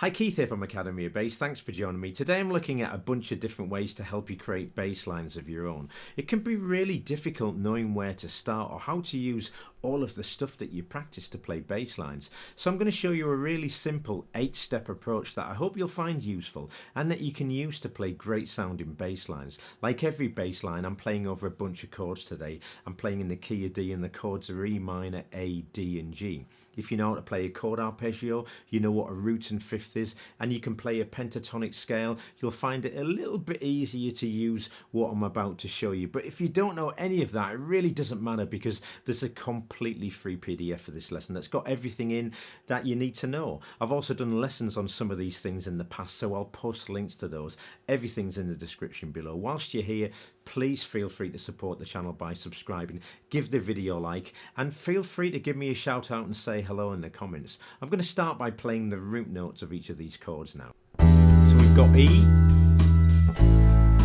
Hi, Keith here from Academy of Bass. Thanks for joining me. Today I'm looking at a bunch of different ways to help you create bass lines of your own. It can be really difficult knowing where to start or how to use all of the stuff that you practice to play bass lines. So I'm going to show you a really simple 8-step approach that I hope you'll find useful and that you can use to play great sounding bass lines. Like every bass line, I'm playing over a bunch of chords today. I'm playing in the key of D and the chords are E minor, A, D and G. If you know how to play a chord arpeggio, you know what a root and fifth is, and you can play a pentatonic scale, you'll find it a little bit easier to use what I'm about to show you. But if you don't know any of that, it really doesn't matter because there's a completely free PDF for this lesson that's got everything in that you need to know. I've also done lessons on some of these things in the past, so I'll post links to those. Everything's in the description below. Whilst you're here, please feel free to support the channel by subscribing, give the video a like, and feel free to give me a shout out and say hello in the comments. I'm going to start by playing the root notes of each of these chords now. So we've got E,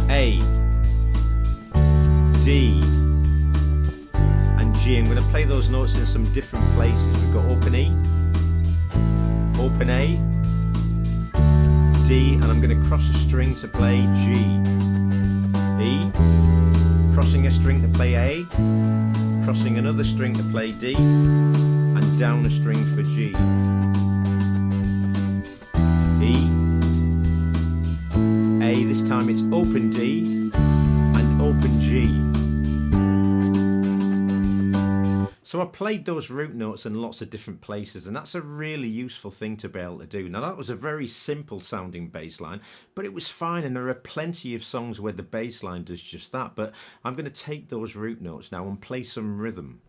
A, D, and G. I'm going to play those notes in some different places. We've got open E, open A, D, and I'm going to cross a string to play G. E, crossing a string to play A, crossing another string to play D, and down a string for G. E, A, this time it's open D and open G. So I played those root notes in lots of different places, and that's a really useful thing to be able to do. Now that was a very simple sounding bass line, but it was fine, and there are plenty of songs where the bass line does just that. But I'm going to take those root notes now and play some rhythm.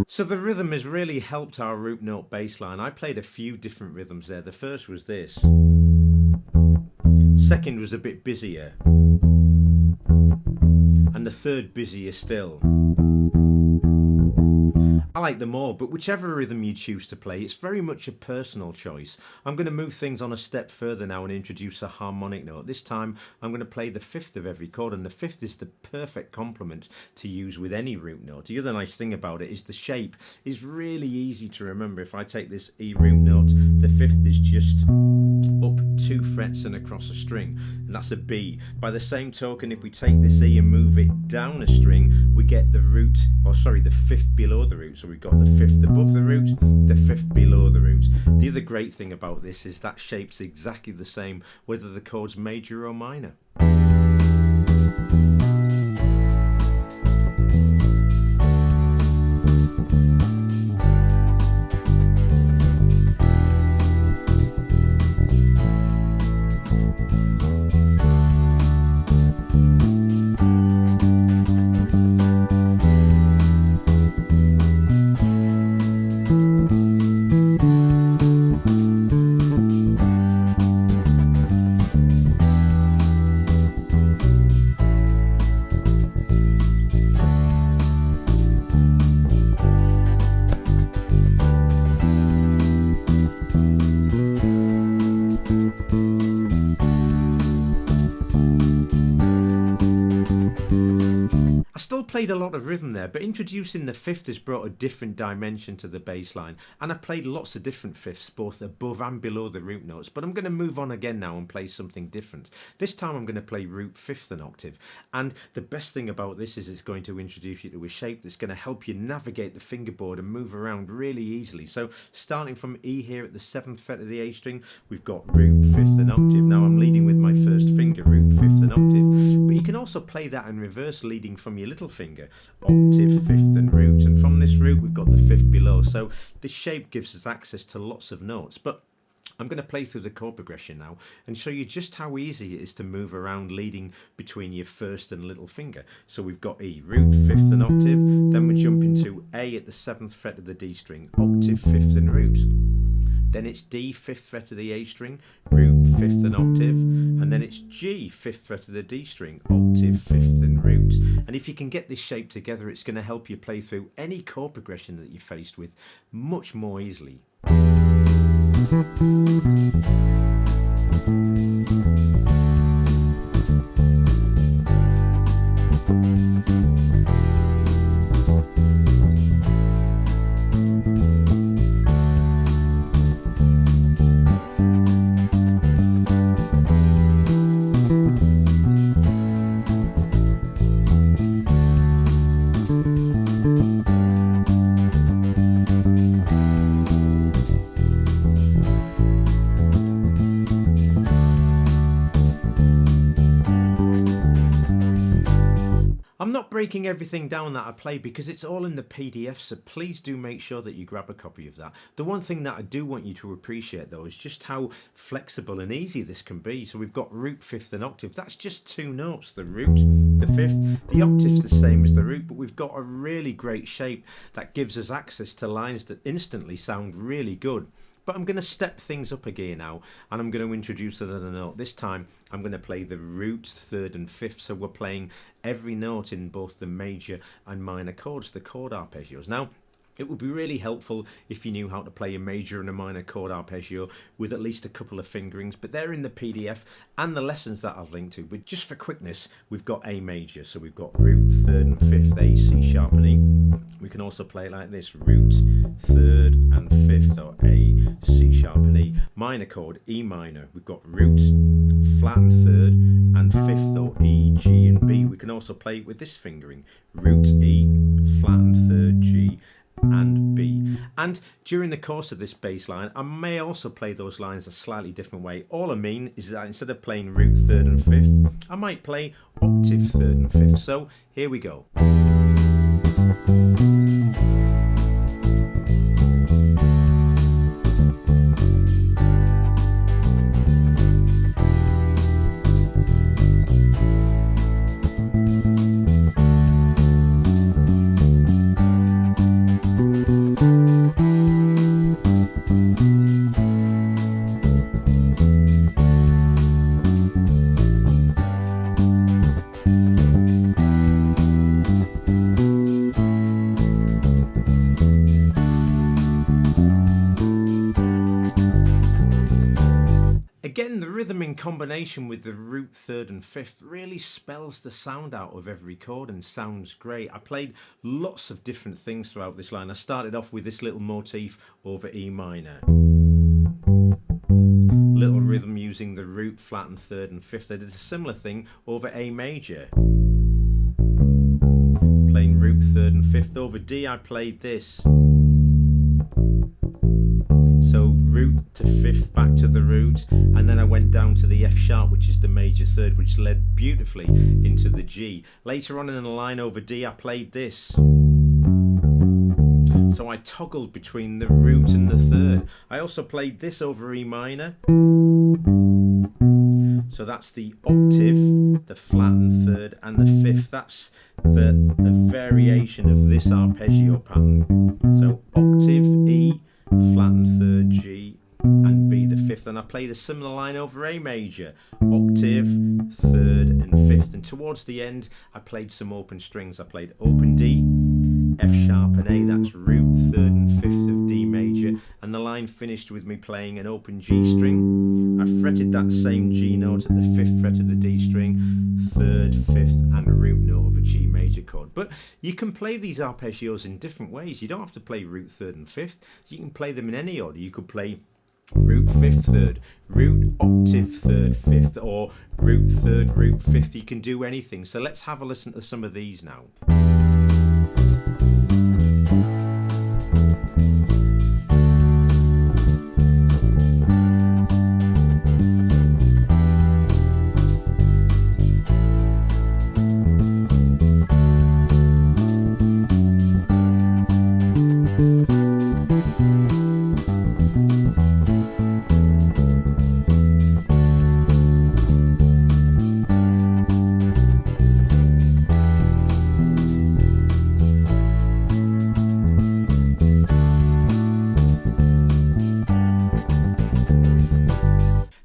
So the rhythm has really helped our root note bass line. I played a few different rhythms there. The first was this. Second was a bit busier. And the third busier still. I like them all, but whichever rhythm you choose to play, it's very much a personal choice. I'm going to move things on a step further now and introduce a harmonic note. This time I'm going to play the fifth of every chord, and the fifth is the perfect complement to use with any root note. The other nice thing about it is the shape is really easy to remember. If I take this E root note, the fifth is just up 2 frets and across a string, and that's a B. By the same token, if we take this E and move it down a string, we get the root, or sorry, the fifth below the root. So we've got the fifth above the root, the fifth below the root. The other great thing about this is that shape's exactly the same whether the chord's major or minor. Still played a lot of rhythm there, but introducing the fifth has brought a different dimension to the bass line, and I've played lots of different fifths both above and below the root notes, but I'm going to move on again now and play something different. This time I'm going to play root fifth and octave, and the best thing about this is it's going to introduce you to a shape that's going to help you navigate the fingerboard and move around really easily. So starting from E here at the 7th fret of the A string, we've got root fifth and octave. Now I'm leading with my first finger, root fifth and octave, but you can also play that in reverse, leading from your little finger, octave, fifth and root, and from this root we've got the fifth below. So this shape gives us access to lots of notes, but I'm going to play through the chord progression now and show you just how easy it is to move around leading between your first and little finger. So we've got E, root, fifth and octave, then we jump into A at the 7th fret of the D string, octave, fifth and root. Then it's D, 5th fret of the A string, root, 5th and octave, and then it's G, 5th fret of the D string, octave, 5th and root. And if you can get this shape together, it's going to help you play through any chord progression that you're faced with much more easily. I'm not breaking everything down that I play because it's all in the PDF, so please do make sure that you grab a copy of that. The one thing that I do want you to appreciate though is just how flexible and easy this can be. So we've got root, fifth and octave. That's just 2 notes, the root, the fifth. The octave's the same as the root, but we've got a really great shape that gives us access to lines that instantly sound really good. But I'm going to step things up a gear now, and I'm going to introduce another note. This time I'm going to play the root, 3rd and 5th, so we're playing every note in both the major and minor chords, the chord arpeggios. Now, it would be really helpful if you knew how to play a major and a minor chord arpeggio with at least a couple of fingerings, but they're in the PDF and the lessons that I've linked to. But just for quickness, we've got A major, so we've got root, 3rd and 5th, A, C sharp and E. We can also play like this, root, 3rd and 5th, or A, C sharp and E. Minor chord, E minor. We've got root, flat and 3rd and 5th, or E, G and B. We can also play it with this fingering, root, E, flat and 3rd, G and B. And during the course of this bass line, I may also play those lines a slightly different way. All I mean is that instead of playing root, 3rd and 5th, I might play octave, 3rd and 5th. So here we go. Again, the rhythm in combination with the root, 3rd and 5th really spells the sound out of every chord and sounds great. I played lots of different things throughout this line. I started off with this little motif over E minor. Little rhythm using the root, flat and 3rd and 5th. I did a similar thing over A major. Playing root, 3rd and 5th. Over D I played this. So root to 5th, back to the root, and then I went down to the F sharp, which is the major 3rd, which led beautifully into the G. Later on in the line over D I played this. So I toggled between the root and the 3rd. I also played this over E minor. So that's the octave, the flat and 3rd, and the 5th. That's the variation of this arpeggio pattern. So octave, E, flat and 3rd, G and B the 5th, and I played a similar line over A major, octave, 3rd and 5th, and towards the end I played some open strings. I played open D, F sharp and A, that's root, 3rd and 5th of D major, and the line finished with me playing an open G string. I fretted that same G note at the 5th fret of the D string, 3rd, 5th and a root note of a G major chord. But you can play these arpeggios in different ways. You don't have to play root, 3rd and 5th. You can play them in any order. You could play root, 5th, 3rd, root, octave, 3rd, 5th, or root, 3rd, root, 5th. You can do anything. So let's have a listen to some of these now.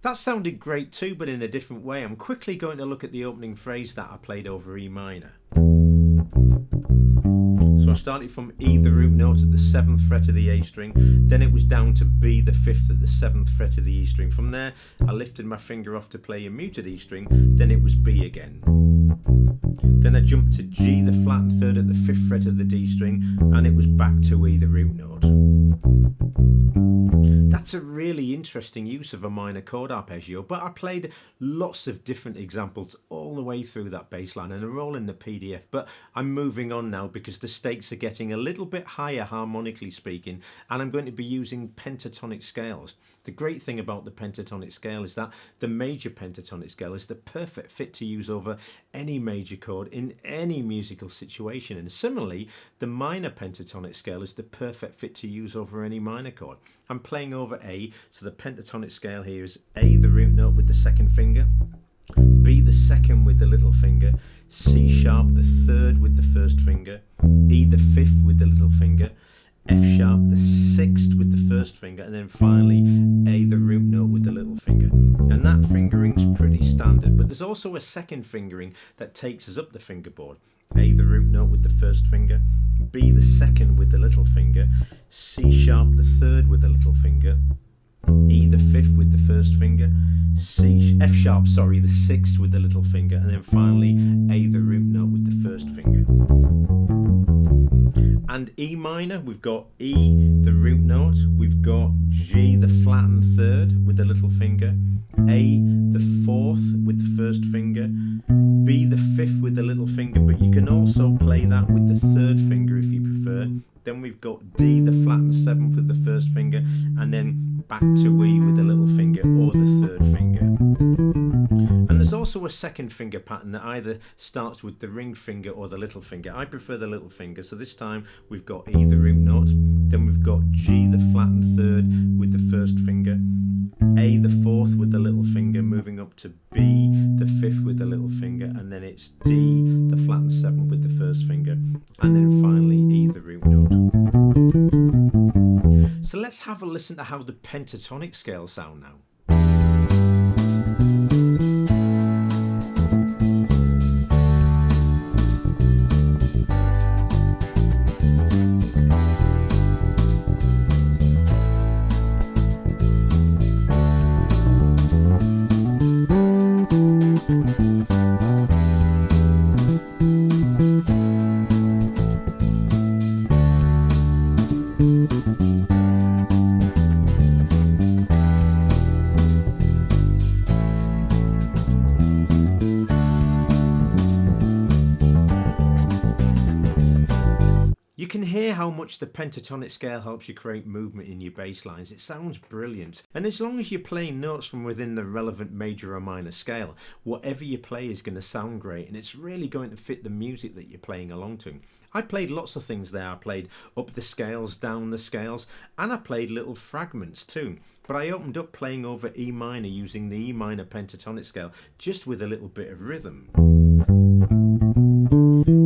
That sounded great too, but in a different way. I'm quickly going to look at the opening phrase that I played over E minor. So I started from E, the root note, at the 7th fret of the A string, then it was down to B, the 5th at the 7th fret of the E string. From there I lifted my finger off to play a muted E string, then it was B again. Then I jumped to G, the flattened 3rd at the 5th fret of the D string, and it was back to E, the root note. That's a really interesting use of a minor chord arpeggio, but I played lots of different examples all the way through that bass line, and they're all in the PDF. But I'm moving on now because the stakes are getting a little bit higher harmonically speaking, and I'm going to be using pentatonic scales. The great thing about the pentatonic scale is that the major pentatonic scale is the perfect fit to use over any major chord in any musical situation, and similarly the minor pentatonic scale is the perfect fit to use over any minor chord. I'm playing over A, so the pentatonic scale here is A, the root note with the 2nd finger, B, the 2nd with the little finger, C sharp, the 3rd with the 1st finger, E, the 5th with the little finger, F sharp, the 6th with the 1st finger, and then finally A, the root note with the little finger. And that fingering's pretty standard, but there's also a 2nd fingering that takes us up the fingerboard. A, the root note with the 1st finger, B, the 2nd with the little finger, C sharp, the 3rd with the little finger, E, the 5th with the 1st finger, F sharp, the 6th with the little finger, and then finally A, the root note with the 1st finger. And E minor, we've got E, the root note, we've got G, the flattened 3rd with the little finger, A, the 4th with the 1st finger, B, the 5th with the little finger, but you can also play that with the 3rd finger if you prefer. Then we've got D, the flattened 7th with the 1st finger, and then back to E with the little finger or the 3rd finger. And there's also a 2nd finger pattern that either starts with the ring finger or the little finger. I prefer the little finger, so this time we've got E, the root note, then we've got G, the flattened 3rd with the 1st finger, A, the 4th with the little finger, moving up to B, the 5th with the little finger, and then it's D, the flattened 7th with the 1st finger, and then finally E, the root note. So let's have a listen to how the pentatonic scales sound now. You can hear how much the pentatonic scale helps you create movement in your bass lines. It sounds brilliant. And as long as you're playing notes from within the relevant major or minor scale, whatever you play is going to sound great, and it's really going to fit the music that you're playing along to. I played lots of things there. I played up the scales, down the scales, and I played little fragments too. But I opened up playing over E minor using the E minor pentatonic scale, just with a little bit of rhythm.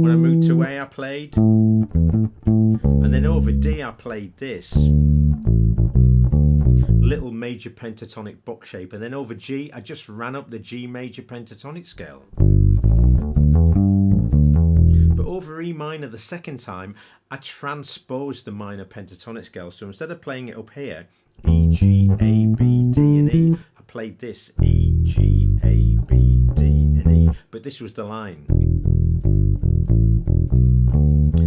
When I moved to A, I played, and then over D I played this little major pentatonic box shape, and then over G I just ran up the G major pentatonic scale. But over E minor the second time I transposed the minor pentatonic scale, so instead of playing it up here E, G, A, B, D and E, I played this E, G, A, B, D and E, but this was the line.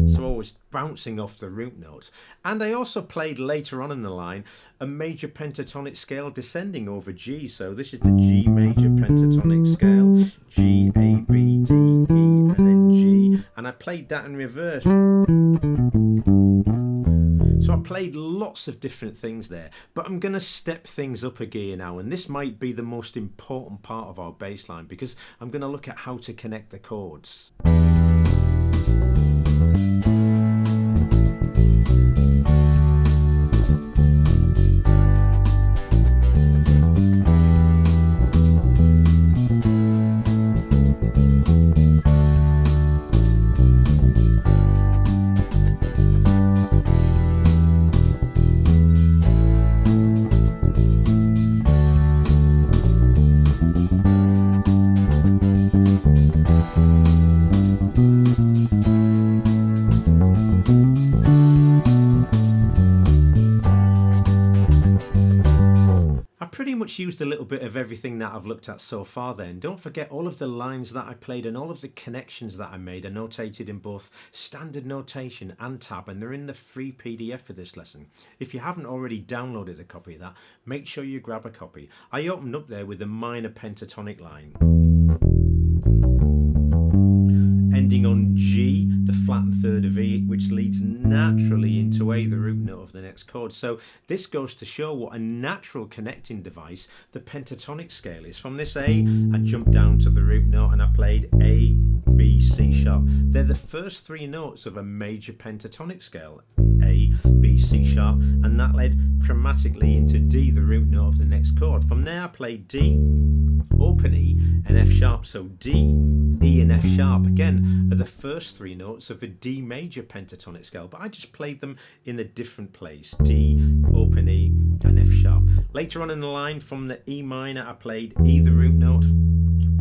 So I was bouncing off the root notes. And I also played later on in the line a major pentatonic scale descending over G. So this is the G major pentatonic scale, G, A, B, D, E, and then G. And I played that in reverse. So I played lots of different things there, but I'm going to step things up a gear now, and this might be the most important part of our bass line because I'm going to look at how to connect the chords. much used a little bit of everything that I've looked at so far then. Don't forget all of the lines that I played and all of the connections that I made are notated in both standard notation and tab, and they're in the free PDF for this lesson. If you haven't already downloaded a copy of that, make sure you grab a copy. I opened up there with a minor pentatonic line ending on G, the flattened third of E, which leads naturally into A, the root note of the next chord. So this goes to show what a natural connecting device the pentatonic scale is. From this A, I jumped down to the root note and I played A, B, C sharp. They're the first three notes of a major pentatonic scale. A, B, C sharp, and that led chromatically into D, the root note of the next chord. From there I played D, open E, and F sharp. So D, E and F sharp again are the first three notes of a D major pentatonic scale, but I just played them in a different place. D, open E, and F sharp. Later on in the line, from the E minor I played E, the root note,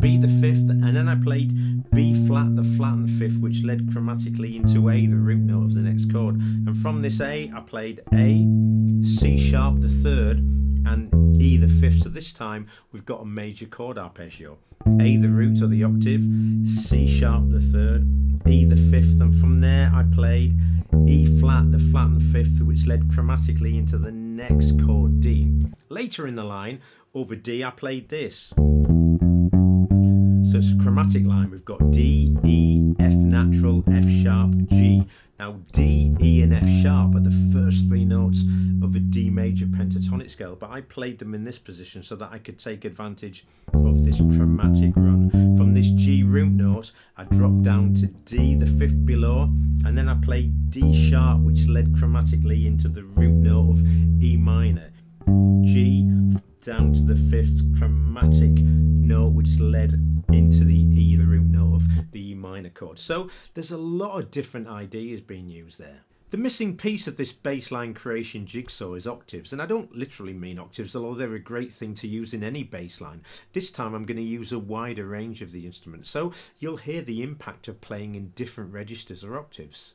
B, the fifth, and then I played B flat, the flattened fifth, which led chromatically into A, the root note of the next chord. And from this A I played A, C sharp, the third, and E, the fifth. So this time we've got a major chord arpeggio. A, the root or the octave, C sharp, the third, E, the fifth, and from there I played E flat, the flattened fifth, which led chromatically into the next chord, D. Later in the line, over D, I played this. So it's a chromatic line. We've got D, E, F natural, F sharp, G. Now D, E and F sharp are the first three notes of a D major pentatonic scale, but I played them in this position so that I could take advantage of this chromatic run. From this G root note I dropped down to D, the fifth below, and then I played D sharp, which led chromatically into the root note of E minor. G down to the fifth chromatic note, which led into the E, the root note of the E minor chord. So there's a lot of different ideas being used there. The missing piece of this bass line creation jigsaw is octaves, and I don't literally mean octaves, although they're a great thing to use in any bass line. This time I'm going to use a wider range of the instruments, so you'll hear the impact of playing in different registers or octaves.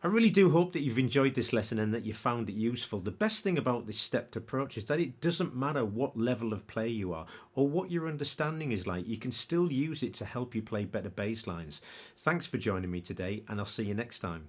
I really do hope that you've enjoyed this lesson and that you found it useful. The best thing about this stepped approach is that it doesn't matter what level of player you are or what your understanding is like. You can still use it to help you play better bass lines. Thanks for joining me today, and I'll see you next time.